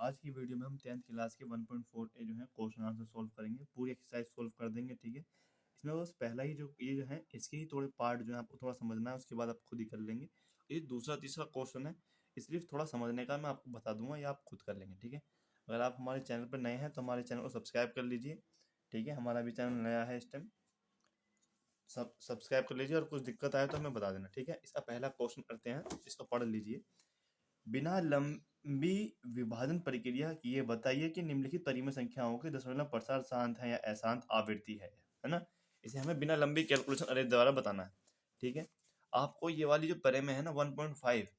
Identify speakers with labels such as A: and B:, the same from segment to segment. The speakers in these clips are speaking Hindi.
A: आज की वीडियो में हम 10th क्लास के 1.4 ए जो है क्वेश्चन आंसर सॉल्व करेंगे, पूरी एक्सरसाइज सॉल्व कर देंगे। ठीक है, इसमें बस पहला ही जो ये जो है इसके ही थोड़े पार्ट जो है आपको थोड़ा समझना है, उसके बाद आप खुद ही कर लेंगे। ये दूसरा तीसरा क्वेश्चन है, इस सिर्फ थोड़ा समझने का मैं आपको बता दूंगा, या आप खुद कर लेंगे। ठीक है, अगर आप हमारे चैनल पर नए हैं तो हमारे चैनल को सब्सक्राइब कर लीजिए। ठीक है, हमारा भी चैनल नया है इस टाइम, सब्सक्राइब कर लीजिए और कुछ दिक्कत आए तो हमें बता देना। ठीक है, इसका पहला क्वेश्चन करते हैं, इसको पढ़ लीजिए। बिना लंबी विभाजन प्रक्रिया किए बताइए कि निम्नलिखित परिमेय संख्याओं के दशमलव प्रसार शांत है या अशांत आवृत्ति है ना। इसे हमें बिना लंबी कैलकुलेशन अरे द्वारा बताना है। ठीक है, आपको ये वाली जो परिमेय है ना 1.5,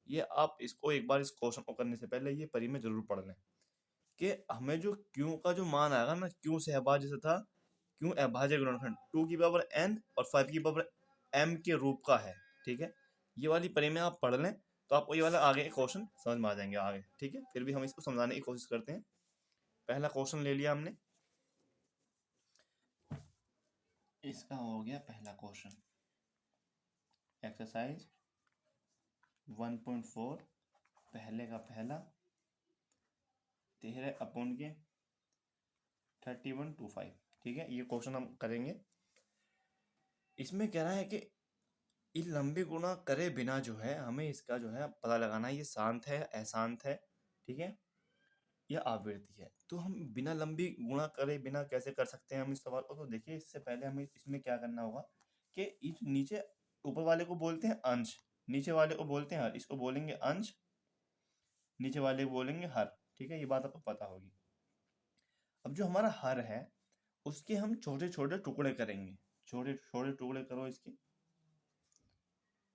A: ये आप इसको एक बार इस क्वेश्चन को करने से पहले ये परिमेय जरूर पढ़ लें कि हमें जो क्यू का जो मान आएगा ना, क्यू से अभाज्य तथा क्यू अभाज्य गुणनखंड 2 की पावर n और 5 की पावर m के रूप का है। ठीक है, ये वाली परिमेय आप पढ़ लें तो आपको ये वाला आगे के क्वेश्चन समझ में आ जाएंगे आगे। ठीक है, फिर भी हम इसको समझाने की कोशिश करते हैं। पहला क्वेश्चन ले लिया हमने, इसका हो गया पहला क्वेश्चन, एक्सरसाइज 1.4 पहले का पहला 13/3125। ठीक है, ये क्वेश्चन हम करेंगे। इसमें कह रहा है कि ये लंबी गुणा करे बिना जो है हमें इसका जो है पता लगाना है, ये शांत है अशांत है। ठीक है, यह आवृत्ति है। तो हम बिना लंबी गुणा करे बिना कैसे कर सकते हैं हम इस सवाल को। तो देखिए, इससे पहले हमें इसमें क्या करना होगा कि इस नीचे ऊपर वाले को बोलते हैं अंश, नीचे वाले को बोलते हैं हर। इसको बोलेंगे अंश, नीचे वाले को बोलेंगे हर। ठीक है, ये बात आपको पता होगी। अब जो हमारा हर है उसके हम छोटे छोटे टुकड़े करेंगे, छोटे छोटे टुकड़े करो, इसके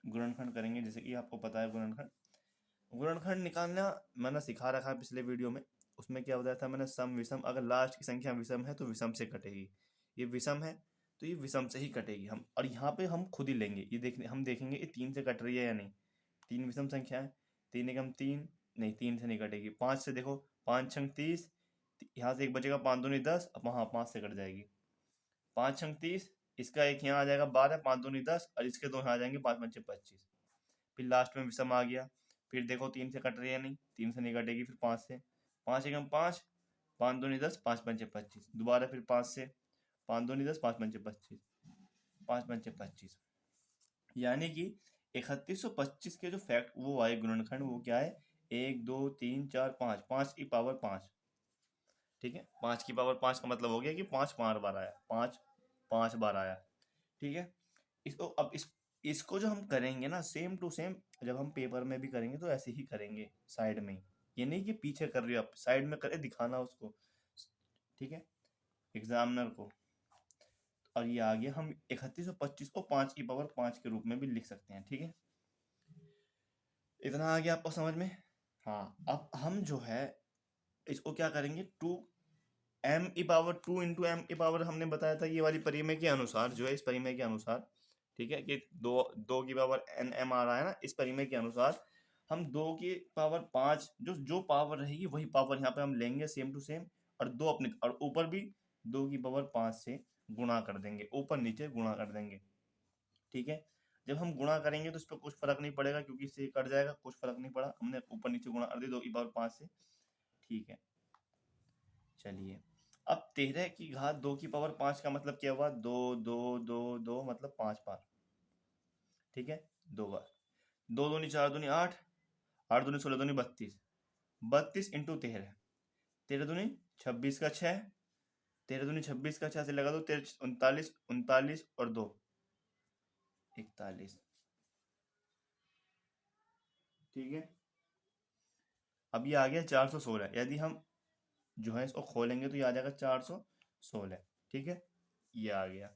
A: गुणनखंड करेंगे। जैसे कि आपको पता है गुणनखंड निकालना मैंने सिखा रखा है पिछले वीडियो में। उसमें क्या बताया था मैंने, सम विषम, अगर लास्ट की संख्या विषम है तो विषम से कटेगी। ये विषम है तो ये विषम से ही कटेगी हम, और यहाँ पे हम खुद ही लेंगे। ये देखने हम देखेंगे ये 3 से कट रही है या नहीं। 3 विषम संख्या है, 3 एकम 3, नहीं 3 से नहीं कटेगी। 5 से देखो, 5 छंग 30, यहाँ से एक बचेगा, 5 दूनी 10, अब वहाँ 5 से कट जाएगी। 5 छंग 30, इसका एक यहाँ आ जाएगा 12, 5 दूनी 10, और इसके दो यहाँ आ जाएंगे, 5 पंचे 25। फिर लास्ट में विषम आ गया। फिर देखो 3 से कट रही है नहीं, 3 से नहीं कटेगी। फिर 5 से, 5 एकम 5, 5 दूनी 10, 5 पंचे 25। दोबारा फिर 5 से, 5 दूनी 10, 5 पंचे 25, 5 पंचे 25। यानी कि 3125 के जो फैक्ट वो आए गुणनखंड, वो क्या है, 1 2 3 4 5, 5 की पावर 5। ठीक है, 5 की पावर 5 का मतलब हो गया कि 5 बार आया, 5 5 बार आया। ठीक है, इसको अब इसको जो हम करेंगे ना सेम टू सेम, जब हम पेपर में भी करेंगे तो ऐसे ही करेंगे साइड में ही। ये नहीं कि पीछे कर रही हो आप, साइड में करे दिखाना उसको। ठीक है, एग्जामिनर को। और ये आ गया, हम 3125 को 5 की पावर 5 के रूप में भी लिख सकते हैं। ठीक है, इतना आ गया आपको समझ में। हाँ, अब हम जो है इसको क्या करेंगे, 2m⁻2 इंटू m⁻, हमने बताया था ये वाली परिमेय के अनुसार जो है, इस परिमेय के अनुसार। ठीक है, कि दो की पावर nm आ रहा है ना, इस परिमेय के अनुसार हम 2 की पावर 5 जो पावर रहेगी वही पावर यहाँ पे हम लेंगे सेम टू सेम, और दो अपने और ऊपर भी 2 की पावर 5 से गुणा कर देंगे, ऊपर नीचे गुणा कर देंगे। ठीक है, जब हम गुणा करेंगे तो इस पर कुछ फर्क नहीं पड़ेगा क्योंकि इससे कट जाएगा, कुछ फर्क नहीं पड़ा, हमने ऊपर नीचे गुणा कर दी 2 की पावर 5 से। ठीक है, चलिए, अब 13 की घात 2 की पावर 5 का मतलब क्या हुआ, 2 2 2 2 मतलब 5 बार। ठीक है, 2 बार, 2 दूनी 4 दूनी 8, 8 दूनी 16 दूनी 32, 32 इंटू 13, 13 दूनी 26 का 6, 13 दूनी 26 का 6 से लगा दो, 13 39, 39 और 2 41। ठीक है, अब ये आ गया 416। यदि हम जो है इसको खोलेंगे तो ये आ जाएगा 416। ठीक है, ये आ गया।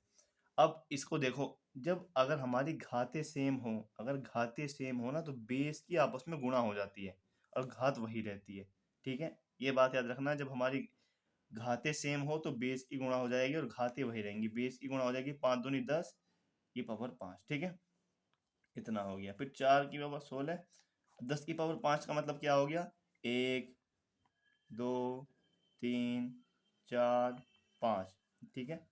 A: अब इसको देखो, जब अगर हमारी घातें सेम हो, अगर घातें सेम हो ना तो बेस की आपस में गुणा हो जाती है और घात वही रहती है। ठीक है, ये बात याद रखना, जब हमारी घातें सेम हो तो बेस की गुणा हो जाएगी और घातें वही रहेंगी। बेस की गुणा हो जाएगी, 5 दूनी 10 की पावर 5। ठीक है, इतना हो गया। फिर 4 की पावर 16, 10 की पावर 5 का मतलब क्या हो गया, 1 2 3 4 5। ठीक है,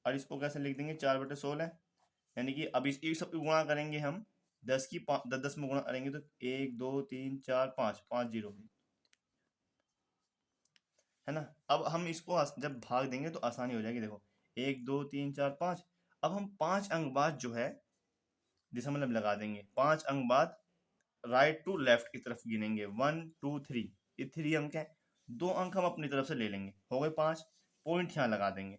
A: और इसको कैसे लिख देंगे, 4/16। यानी कि अब इस सब की गुणा करेंगे हम, 10 की 10 10 में गुणा करेंगे तो 1 2 3 4 5, 5 जीरो। है ना। अब हम इसको जब भाग देंगे तो आसानी हो जाएगी। देखो 1 2 3 4 5, अब हम 5 अंक बाद जो है दशमलव लगा देंगे। 5 अंक बाद राइट टू लेफ्ट की तरफ गिनेंगे, 1 2 3, ये 3 अंक है। 2 अंक हम अपनी तरफ से ले लेंगे, हो गए 5। पॉइंट यहाँ लगा देंगे,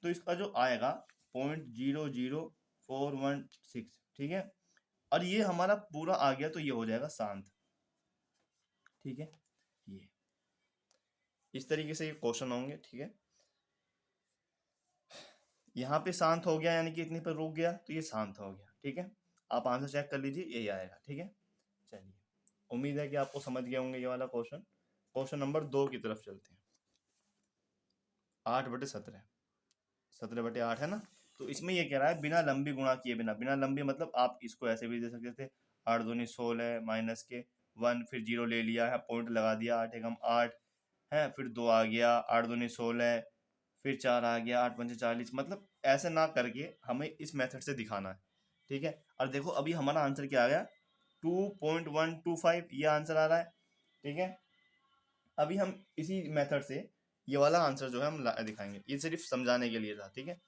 A: तो इसका जो आएगा 0.00416, ठीक है। और ये हमारा पूरा आ गया तो ये हो जाएगा शांत, ठीक है। ये इस तरीके से ये क्वेश्चन होंगे, ठीक है। यहाँ पे शांत हो गया यानी कि इतने पर रुक गया तो ये शांत हो गया, ठीक है। आप आंसर चेक कर लीजिए, यही आएगा, ठीक है। चलिए, उम्मीद है कि आपको समझ गए होंगे ये वाला क्वेश्चन। क्वेश्चन नंबर 2 की तरफ चलते हैं। 8/17, 17/8 है ना। तो इसमें ये कह रहा है बिना लंबी गुणा किए बिना, बिना लंबी मतलब आप इसको ऐसे भी दे सकते थे, 8 दूनी 16 माइनस के 1, फिर 0 ले लिया है, पॉइंट लगा दिया, 8 एकम 8 है, फिर 2 आ गया, 8 दूनी 16, फिर 4 आ गया, 8 पंचे 40, मतलब ऐसे ना करके हमें इस मेथड से दिखाना है, ठीक है। और देखो अभी हमारा आंसर क्या आ गया, 2.125, ये आंसर आ रहा है, ठीक है। अभी हम इसी मेथड से ये वाला आंसर जो है हम दिखाएंगे, ये सिर्फ समझाने के लिए था, ठीक है।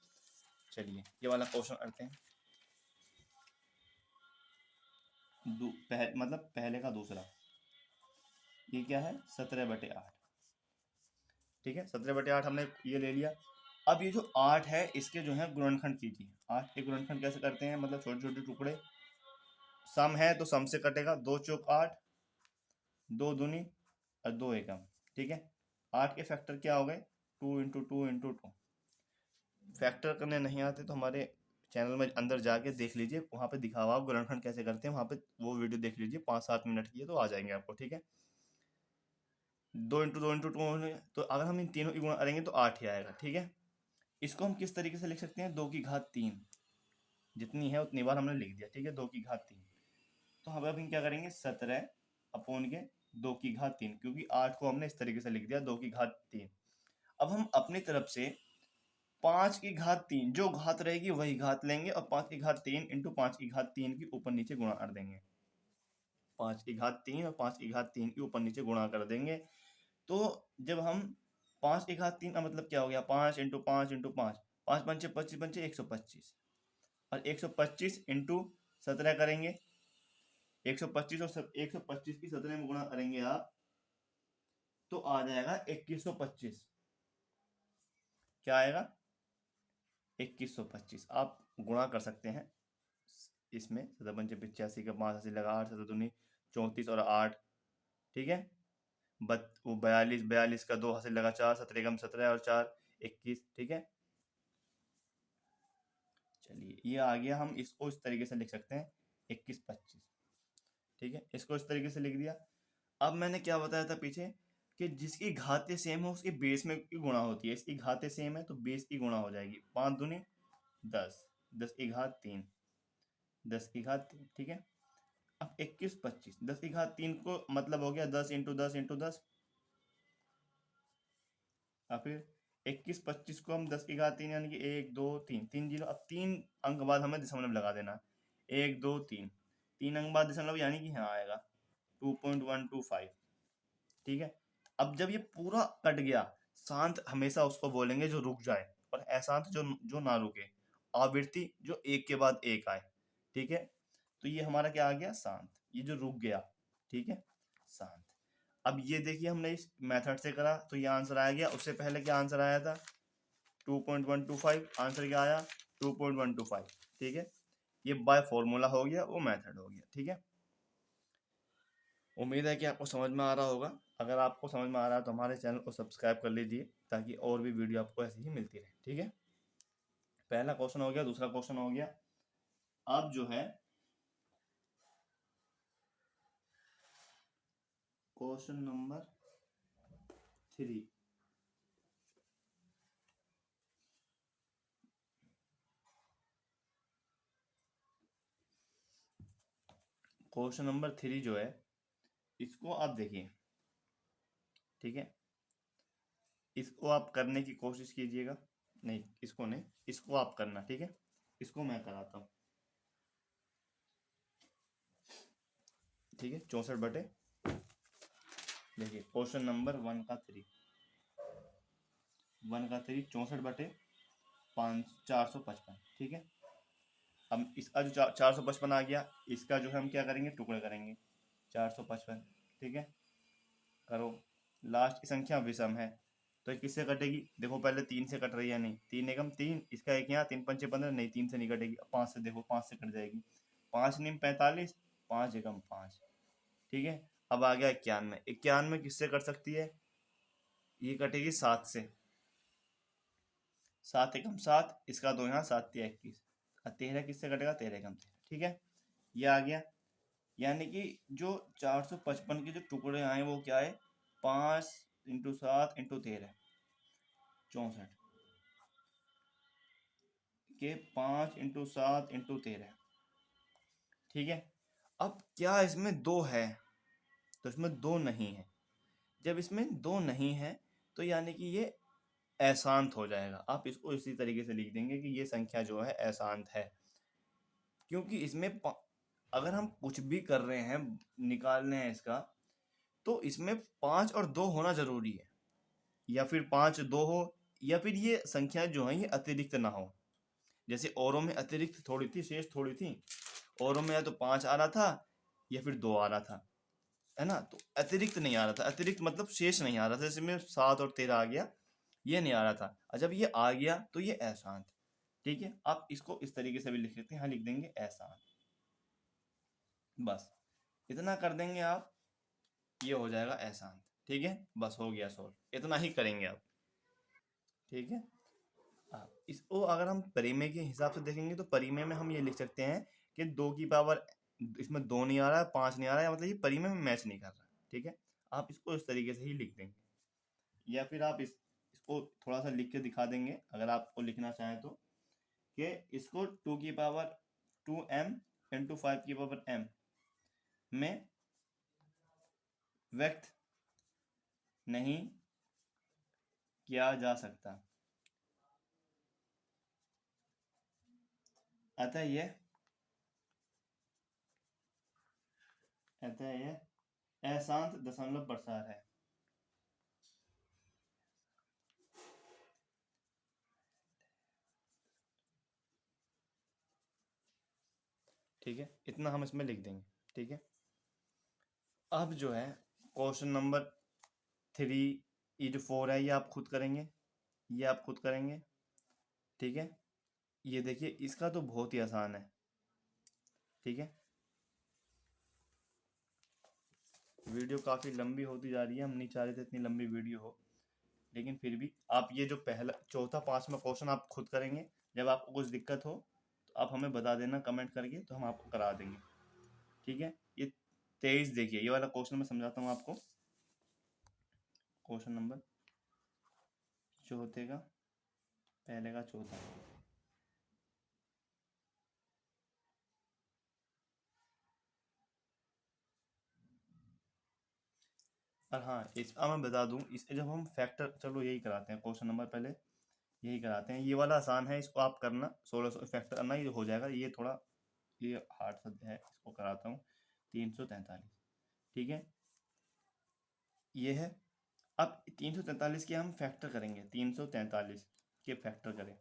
A: चलिए ये वाला क्वेश्चन करते हैं। मतलब पहले का दूसरा, ये क्या है 17/8, ठीक है। 17/8 हमने ये ले लिया। अब ये जो 8 है इसके जो है गुणनखंड कीजिए। 8 के गुणनखंड कैसे करते हैं, मतलब छोटे छोटे टुकड़े, सम है तो सम से कटेगा, 2 चौक 8, 2 दूनी और 2 एकम, ठीक है। 8 के फैक्टर क्या हो गए, 2 इंटू 2 इंटू 2। फैक्टर करने नहीं आते तो हमारे चैनल में अंदर जाके देख लीजिए, वहाँ पे दिखा हुआ गुणनखंड कैसे करते हैं, वहाँ पे वो वीडियो देख लीजिए, 5-7 मिनट की है, तो आ जाएंगे आपको, ठीक है। 2 इंटू 2 इंटू 2, तो अगर हम इन तीनों की गुणा करेंगे तो 8 ही आएगा, ठीक है। इसको हम किस तरीके से लिख सकते हैं, 2 की घात 3, जितनी है उतनी बार हमने लिख दिया, ठीक है, 2 की घात 3। तो हम अब क्या करेंगे, 17 अपॉन के 2 की घात 3, क्योंकि 8 को हमने इस तरीके से लिख दिया 2 की घात 3। अब हम अपनी तरफ से 5 की घात 3, जो घात रहेगी वही घात लेंगे, और 5 की घात 3 इंटू 5 की घात 3 की ऊपर नीचे गुणा कर देंगे। 5 की घात 3 और 5 की घात 3 की ऊपर नीचे गुणा कर देंगे। तो जब हम 5 की घात 3 का मतलब क्या हो गया, 5 इंटू 5 इंटू 5, 5 पंचे 25 पंचे 125, और 125 इंटू 17 करेंगे, 125 और 125 की 17 में गुणा करेंगे आप, तो आ जाएगा 2125। क्या आएगा, 2125। आप गुणा कर सकते हैं इसमें, 7×5 = 85 का 5 80 लगा, 8 7 दूनी 34 और 8, ठीक है। वो 42, 42 का 2 हासिल लगा 4, 17 एकम 17 और 4 21, ठीक है। चलिए ये आ गया, हम इसको इस तरीके से लिख सकते हैं 2125, ठीक है। इसको इस तरीके से लिख दिया। अब मैंने क्या बताया था पीछे कि जिसकी घातें सेम हो उसके बेस में की गुणा होती है। इसकी घातें सेम है तो बेस की गुणा हो जाएगी, 5 दूनी 10, 10 की घात 3, 10 की घात 3, ठीक है। अब 2125, 10 की घात 3 को मतलब हो गया 10 इंटू 10 इंटू 10, और फिर 2125 को हम 10 की घात 3 यानी कि 1 2 3, 3 जीरो। अब 3 अंक बाद हमें दशमलव लगा देना, 1 2 3, 3 अंक बाद दशमलव यानी कि यहाँ आएगा 2.125, ठीक है। अब जब ये पूरा कट गया, शांत हमेशा उसको बोलेंगे जो रुक जाए, और अशांत जो जो ना रुके, आवृत्ति जो एक के बाद एक आए, ठीक है। तो ये हमारा क्या आ गया, शांत, ये जो रुक गया, ठीक है, शांत। अब ये देखिए हमने इस मेथड से करा तो ये आंसर आ गया। उससे पहले क्या आंसर आया था, 2.125, आंसर क्या आया 2.125, ठीक है। ये बाय फॉर्मूला हो गया, वो मेथड हो गया, ठीक है। उम्मीद है कि आपको समझ में आ रहा होगा। अगर आपको समझ में आ रहा है तो हमारे चैनल को सब्सक्राइब कर लीजिए, ताकि और भी वीडियो आपको ऐसी ही मिलती रहे, ठीक है। पहला क्वेश्चन हो गया। दूसरा क्वेश्चन हो गया, अब जो है क्वेश्चन नंबर 3। क्वेश्चन नंबर 3 जो है, इसको आप देखिए, ठीक है। इसको आप करने की कोशिश कीजिएगा, नहीं इसको नहीं, इसको आप करना, ठीक है। इसको मैं कराता हूँ, ठीक है। 64 बटे, देखिए क्वेश्चन नंबर 1 का 3, 1 का 3 64/455, ठीक है। अब इसका जो 455 आ गया, इसका जो है हम क्या करेंगे, टुकड़े करेंगे 455, ठीक है। करो, लास्ट की संख्या विषम है तो ये किससे कटेगी, देखो पहले 3 से कट रही है, नहीं 3 एकम 3, इसका एक यहाँ 3 पंचे 15, नहीं 3 से नहीं कटेगी, 5 से, देखो 5 से कट जाएगी, 5 नीम 45, 5 एकम 5, ठीक है। अब आ गया 91, 91 किससे कट सकती है, ये कटेगी 7 से, 7 एकम 7, इसका 2 यहाँ 7 तिया 21, 13 किससे कटेगा, 13 एकम 13, ठीक है। ये आ गया, यानी कि जो 455 के जो टुकड़े आए वो क्या है, 5 इंटू 7 इंटू 13, 64 के 5 इंटू 7 इंटू 13, ठीक है। अब क्या इसमें 2 है, तो इसमें 2 नहीं है, जब इसमें 2 नहीं है तो यानी कि ये अशांत हो जाएगा, आप इसको इसी तरीके से लिख देंगे कि ये संख्या जो है अशांत है, क्योंकि इसमें अगर हम कुछ भी कर रहे हैं, निकालने हैं इसका, तो इसमें 5 और 2 होना जरूरी है, या फिर 5 2 हो, या फिर ये संख्या जो है ये अतिरिक्त ना हो, जैसे औरों में अतिरिक्त थोड़ी थी, शेष थोड़ी थी, औरों में या तो 5 आ रहा था या फिर 2 आ रहा था, है ना, तो अतिरिक्त नहीं आ रहा था, अतिरिक्त मतलब शेष नहीं आ रहा था, इसमें 7 और 13 आ गया, ये नहीं आ रहा था, और जब ये आ गया तो ये अशांत, ठीक है। आप इसको इस तरीके से भी लिख सकते हैं, हाँ लिख देंगे अशांत, बस इतना कर देंगे आप, ये हो जाएगा अशांत, ठीक है, बस हो गया सॉल्व, इतना ही करेंगे आप, ठीक है। इसको अगर हम परिमेय के हिसाब से देखेंगे तो परिमेय में हम ये लिख सकते हैं कि 2 की पावर, इसमें 2 नहीं आ रहा है, 5 नहीं आ रहा है, मतलब ये परिमेय में मैच नहीं कर रहा, ठीक है। आप इसको इस तरीके से ही लिख देंगे, या फिर आप इसको थोड़ा सा लिख के दिखा देंगे अगर आपको लिखना चाहें तो, कि इसको 2 की पावर 2m इंटू 5 की पावर m में व्यक्त नहीं किया जा सकता, अतः यह अशांत दशमलव प्रसार है, ठीक है। इतना हम इसमें लिख देंगे, ठीक है। अब जो है क्वेश्चन नंबर 3 ये जो 4 है ये आप खुद करेंगे, ये आप खुद करेंगे, ठीक है। ये देखिए इसका तो बहुत ही आसान है, ठीक है। वीडियो काफ़ी लंबी होती जा रही है, हम नहीं चाह रहे थे इतनी लंबी वीडियो हो, लेकिन फिर भी आप ये जो पहला चौथा 5वां क्वेश्चन आप खुद करेंगे, जब आपको कुछ दिक्कत हो तो आप हमें बता देना कमेंट करके, तो हम आपको करा देंगे, ठीक है। ये 23 देखिए, ये वाला क्वेश्चन मैं समझाता हूँ आपको, क्वेश्चन नंबर चौथे का, पहले का चौथा, और हाँ इस अब मैं बता दूं, इस जब हम फैक्टर, चलो यही कराते हैं क्वेश्चन नंबर, पहले यही कराते हैं, ये वाला आसान है, इसको आप करना 1600 फैक्टर करना, ये हो जाएगा, ये थोड़ा ये हार्ड सा है, इसको कराता हूँ 343, ठीक है। ये है, अब 343 के हम फैक्टर करेंगे, 343 के फैक्टर करें,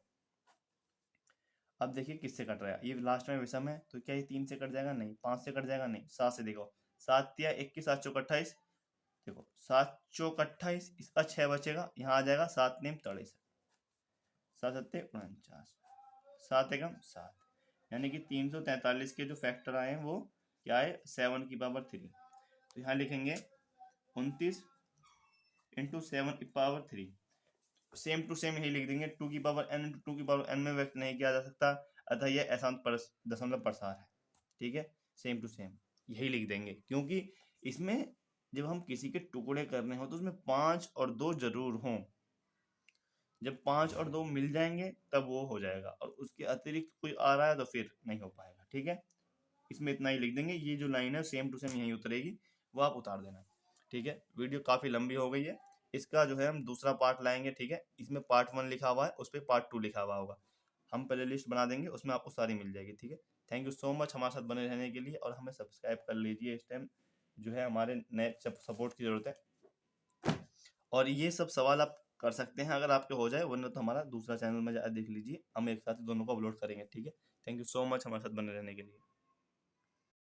A: अब देखिए किससे कट रहा है, ये लास्ट में विषम है तो क्या ये 3 से कट जाएगा, नहीं, 5 से कट जाएगा, नहीं, 7 से, देखो 7 तिया 21, 7 चौक 28, देखो 7 चौक 28, इसका 6 बचेगा, यहाँ आ जाएगा 7 नेम 23, 7 सत्ते 49, 7 एकम 7, यानी कि 343 के जो फैक्टर आए हैं वो क्या है, 7 की पावर 3, तो यहाँ लिखेंगे 29 इंटू 7 की पावर 3, सेम टू सेम यही लिख देंगे, 2 की पावर n इंटू 2 की पावर n में व्यक्त नहीं किया जा सकता, अतः यह अशांत दशमलव प्रसार है, ठीक है। सेम टू सेम यही लिख देंगे, क्योंकि इसमें जब हम किसी के टुकड़े करने हो तो उसमें 5 और 2 जरूर हों, जब 5 और 2 मिल जाएंगे तब वो हो जाएगा, और उसके अतिरिक्त कोई आ रहा है तो फिर नहीं हो पाएगा, ठीक है। इसमें इतना ही लिख देंगे, ये जो लाइन है सेम टू सेम यहीं उतरेगी, वो आप उतार देना, ठीक है। वीडियो काफ़ी लंबी हो गई है, इसका जो है हम दूसरा पार्ट लाएंगे, ठीक है। इसमें पार्ट 1 लिखा हुआ है, उस पर पार्ट 2 लिखा हुआ होगा, हम प्ले लिस्ट बना देंगे, उसमें आपको सारी मिल जाएगी, ठीक है। थैंक यू सो मच हमारे साथ बने रहने के लिए, और हमें सब्सक्राइब कर लीजिए, इस टाइम जो है हमारे नए सपोर्ट की ज़रूरत है, और ये सब सवाल आप कर सकते हैं अगर आपके हो जाए, वरना तो हमारा दूसरा चैनल में देख लीजिए, हम एक साथ ही दोनों को अपलोड करेंगे। ठीक है, थैंक यू सो मच हमारे साथ बने रहने के लिए।